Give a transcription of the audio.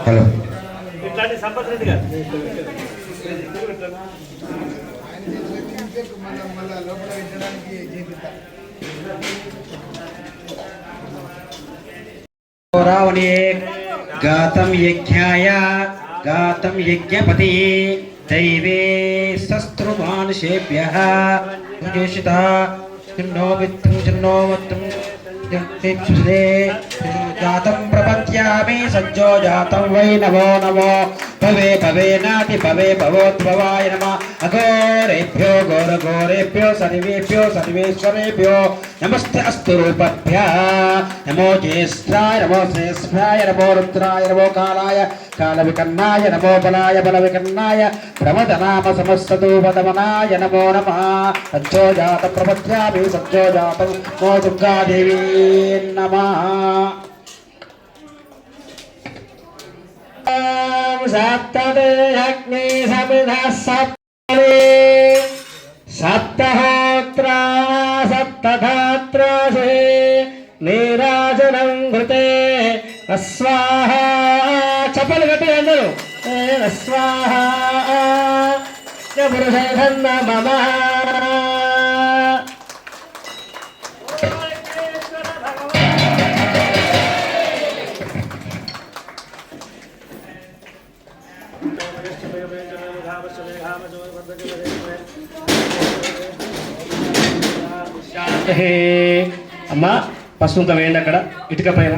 hello ఇట్లాంటి సంపత్ రెడ్డి గారు రావణే గాతం యజ్ఞాయ గాతం యజ్ఞపతి దైవే శస్త్రుమానుషేభ్యః ఉదేశిత చిన్నో విత్తం చిన్నో మత్తం जातं प्रपद्यामि सज्जो जातं वै नमो नमो भवे भवेनाति भवे भवोद्भवाय नमः अघोरेभ्यो घोरघोरेभ्यो सर्वेभ्यो सर्वेश्वरेभ्यो नमस्ते अस्तु रूपभ्यः नमो ज्येष्ठाय नमो श्रेष्ठाय नमो रुद्राय नमो कालाय कालविकर्णाय नमो बलाय बलविकर्णाय प्रमदनाम समस्ततो पदमनाय नमो नमः सज्जो जातं प्रपद्यामि सज्जो जातं नमो दुर्गादेवी नमः सप्तते अग्नि समिधः सप्तले सप्तहोत्रा सप्तधात्रासे नीराजनं घृते स्वाहा चपल गति अंदरू स्वाहा पुरुषधन मम అమ్మా పసుపు వేయండి అక్కడ ఇటుక పైన